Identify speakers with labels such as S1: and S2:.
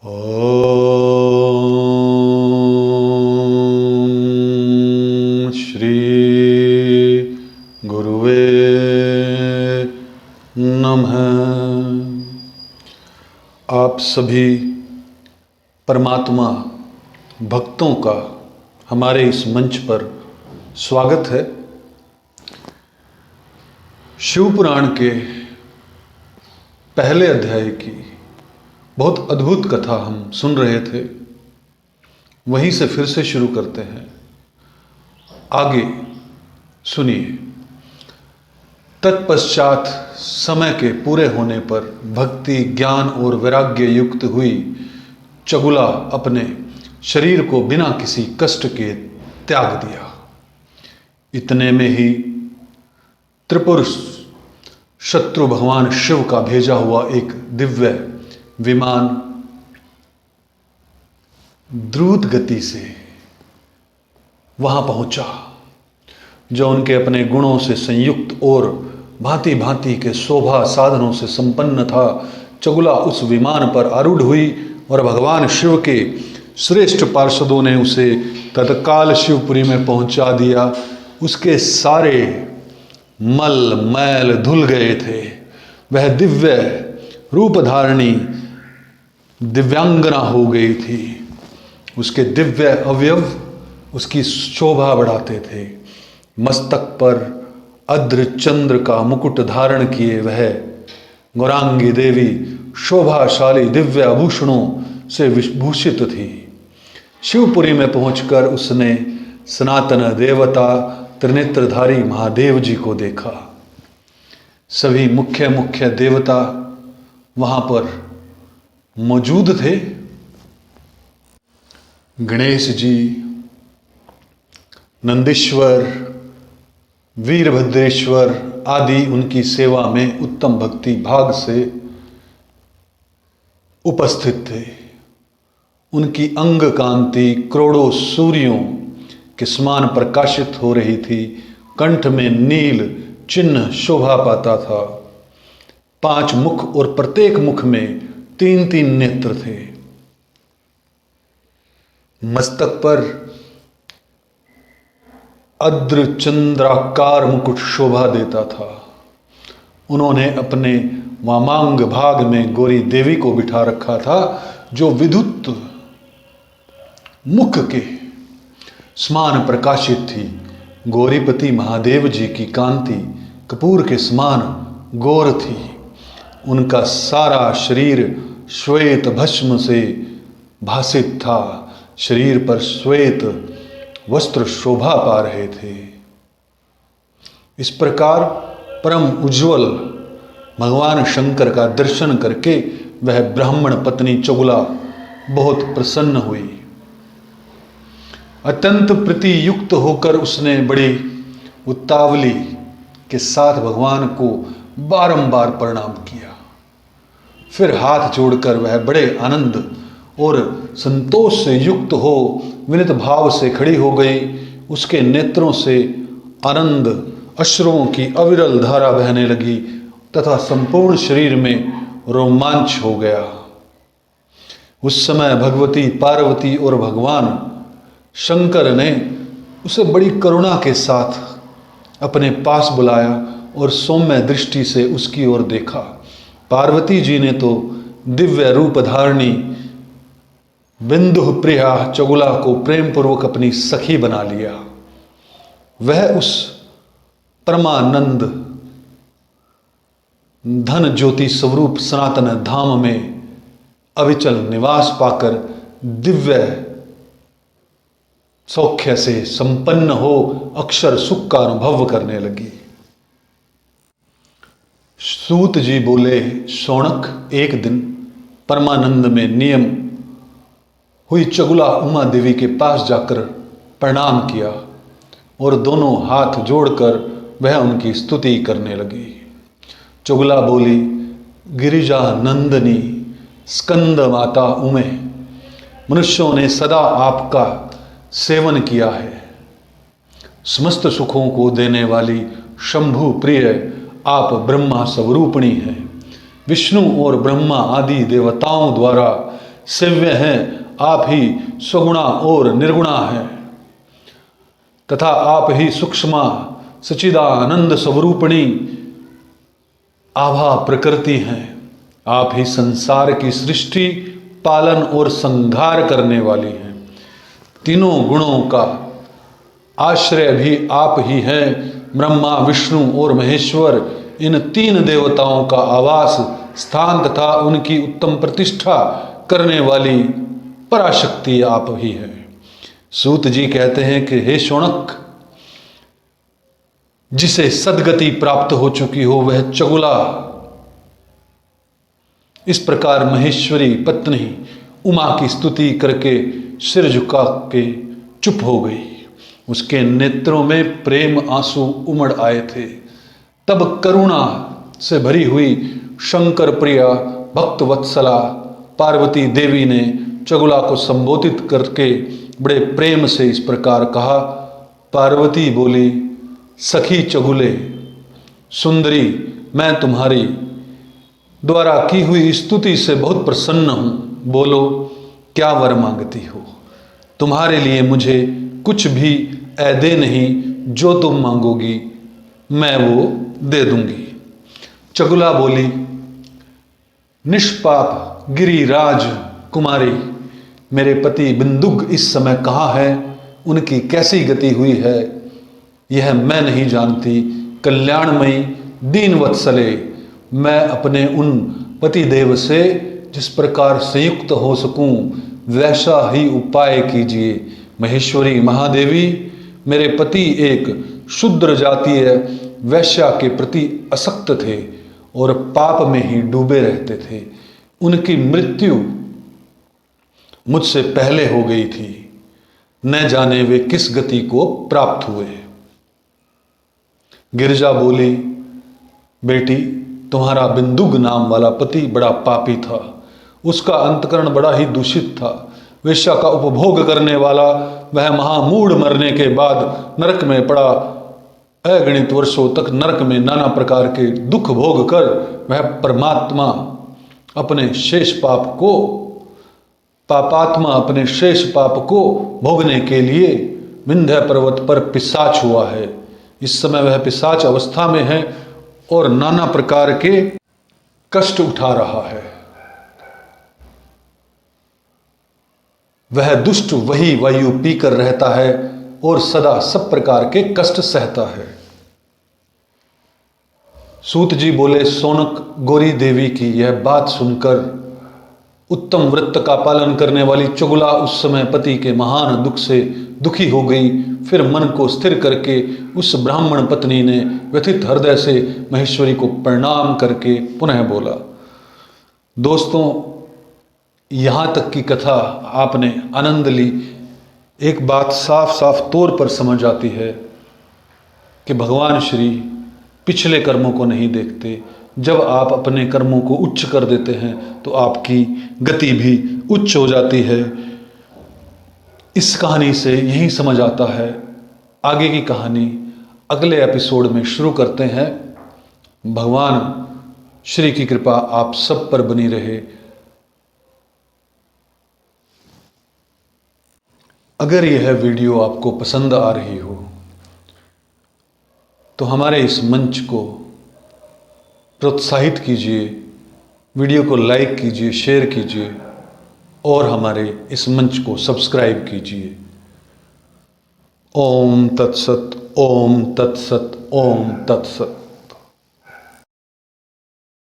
S1: ओम श्री गुरुवे नमः। आप सभी परमात्मा भक्तों का हमारे इस मंच पर स्वागत है। शिव पुराण के पहले अध्याय की बहुत अद्भुत कथा हम सुन रहे थे, वहीं से फिर से शुरू करते हैं। आगे सुनिए। तत्पश्चात समय के पूरे होने पर भक्ति, ज्ञान और वैराग्य युक्त हुई चगुला अपने शरीर को बिना किसी कष्ट के त्याग दिया। इतने में ही त्रिपुर शत्रु भगवान शिव का भेजा हुआ एक दिव्य विमान द्रुत गति से वहां पहुंचा, जो उनके अपने गुणों से संयुक्त और भांति भांति के शोभा साधनों से संपन्न था। चगुला उस विमान पर आरूढ़ हुई और भगवान शिव के श्रेष्ठ पार्षदों ने उसे तत्काल शिवपुरी में पहुंचा दिया। उसके सारे मल मैल धुल गए थे। वह दिव्य रूप धारणी दिव्यांगना हो गई थी। उसके दिव्य अवयव उसकी शोभा बढ़ाते थे। मस्तक पर अद्र चंद्र का मुकुट धारण किए वह गौरांगी देवी शोभाशाली दिव्य आभूषणों से विभूषित थी। शिवपुरी में पहुंचकर उसने सनातन देवता त्रिनेत्रधारी महादेव जी को देखा। सभी मुख्य मुख्य देवता वहां पर मौजूद थे। गणेश जी, नंदीश्वर, वीरभद्रेश्वर आदि उनकी सेवा में उत्तम भक्ति भाग से उपस्थित थे। उनकी अंग कांति करोड़ों सूर्यों के समान प्रकाशित हो रही थी। कंठ में नील चिन्ह शोभा पाता था। 5 मुख और प्रत्येक मुख में 3-3 नेत्र थे। मस्तक पर अद्र चंद्राकार मुकुट शोभा देता था। उन्होंने अपने वामांग भाग में गौरी देवी को बिठा रखा था, जो विद्युत मुख के समान प्रकाशित थी। गौरीपति महादेव जी की कांति कपूर के समान गौर थी। उनका सारा शरीर श्वेत भस्म से भासित था। शरीर पर श्वेत वस्त्र शोभा पा रहे थे। इस प्रकार परम उज्ज्वल भगवान शंकर का दर्शन करके वह ब्राह्मण पत्नी चगुला बहुत प्रसन्न हुई। अत्यंत प्रीति युक्त होकर उसने बड़ी उतावली के साथ भगवान को बारंबार प्रणाम किया। फिर हाथ जोड़कर वह बड़े आनंद और संतोष से युक्त हो विनीत भाव से खड़ी हो गई। उसके नेत्रों से आनंद अश्रुओं की अविरल धारा बहने लगी तथा संपूर्ण शरीर में रोमांच हो गया। उस समय भगवती पार्वती और भगवान शंकर ने उसे बड़ी करुणा के साथ अपने पास बुलाया और सौम्य दृष्टि से उसकी ओर देखा। पार्वती जी ने तो दिव्य रूप धारणी बिंदु प्रिया चगुला को प्रेम पूर्वक अपनी सखी बना लिया। वह उस परमानंद धन ज्योति स्वरूप सनातन धाम में अविचल निवास पाकर दिव्य सौख्य से संपन्न हो अक्षर सुख का अनुभव करने लगी। सूत जी बोले, शौनक, एक दिन परमानंद में नियम हुई चगुला उमा देवी के पास जाकर प्रणाम किया और दोनों हाथ जोड़कर वह उनकी स्तुति करने लगी। चगुला बोली, गिरिजा नंदनी स्कंद माता उमे, मनुष्यों ने सदा आपका सेवन किया है। समस्त सुखों को देने वाली शंभु प्रिय आप ब्रह्मा स्वरूपिणी हैं। विष्णु और ब्रह्मा आदि देवताओं द्वारा सेव्य हैं, आप ही सगुणा और निर्गुणा हैं तथा आप ही सूक्ष्मा सच्चिदानंद स्वरूपिणी आभा प्रकृति हैं। आप ही संसार की सृष्टि, पालन और संहार करने वाली हैं। तीनों गुणों का आश्रय भी आप ही हैं। ब्रह्मा, विष्णु और महेश्वर, इन तीन देवताओं का आवास स्थान तथा उनकी उत्तम प्रतिष्ठा करने वाली पराशक्ति आप ही हैं। सूत जी कहते हैं कि हे शौनक, जिसे सद्गति प्राप्त हो चुकी हो वह चगुला इस प्रकार महेश्वरी पत्नी उमा की स्तुति करके सिर झुका के चुप हो गई। उसके नेत्रों में प्रेम आंसू उमड़ आए थे। तब करुणा से भरी हुई शंकर प्रिया भक्त वत्सला पार्वती देवी ने चगुला को संबोधित करके बड़े प्रेम से इस प्रकार कहा। पार्वती बोली, सखी चगुले सुंदरी, मैं तुम्हारी द्वारा की हुई स्तुति से बहुत प्रसन्न हूं। बोलो, क्या वर मांगती हो? तुम्हारे लिए मुझे कुछ भी ऐदे नहीं, जो तुम मांगोगी मैं वो दे दूंगी। चगुला बोली, निष्पाप गिरिराज कुमारी, मेरे पति बिंदुक इस समय कहाँ है? उनकी कैसी गति हुई है यह मैं नहीं जानती। कल्याणमयी दीन वत्सले, मैं अपने उन पतिदेव से जिस प्रकार संयुक्त हो सकूं वैसा ही उपाय कीजिए। महेश्वरी महादेवी, मेरे पति एक शूद्र जातीय वैश्या के प्रति आसक्त थे और पाप में ही डूबे रहते थे। उनकी मृत्यु मुझसे पहले हो गई थी। न जाने वे किस गति को प्राप्त हुए। गिरिजा बोली, बेटी, तुम्हारा बिंदुक नाम वाला पति बड़ा पापी था। उसका अंतकरण बड़ा ही दूषित था। वेश्या का उपभोग करने वाला वह महामूढ़ मरने के बाद नरक में पड़ा। अगणित वर्षों तक नरक में नाना प्रकार के दुख भोग कर वह परमात्मा अपने शेष पाप को भोगने के लिए विंध्य पर्वत पर पिशाच हुआ है। इस समय वह पिशाच अवस्था में है और नाना प्रकार के कष्ट उठा रहा है। वह दुष्ट वही वायु पीकर रहता है और सदा सब प्रकार के कष्ट सहता है। सूत जी बोले, सोनक गौरी देवी की यह बात सुनकर उत्तम व्रत का पालन करने वाली चुगला उस समय पति के महान दुख से दुखी हो गई। फिर मन को स्थिर करके उस ब्राह्मण पत्नी ने व्यथित हृदय से महेश्वरी को प्रणाम करके पुनः बोला। दोस्तों, यहाँ तक की कथा आपने आनंद ली। एक बात साफ साफ तौर पर समझ आती है कि भगवान श्री पिछले कर्मों को नहीं देखते। जब आप अपने कर्मों को उच्च कर देते हैं तो आपकी गति भी उच्च हो जाती है। इस कहानी से यही समझ आता है। आगे की कहानी अगले एपिसोड में शुरू करते हैं। भगवान श्री की कृपा आप सब पर बनी रहे। अगर यह वीडियो आपको पसंद आ रही हो तो हमारे इस मंच को प्रोत्साहित कीजिए, वीडियो को लाइक कीजिए, शेयर कीजिए और हमारे इस मंच को सब्सक्राइब कीजिए। ओम तत्सत, ओम तत्सत, ओम तत्सत।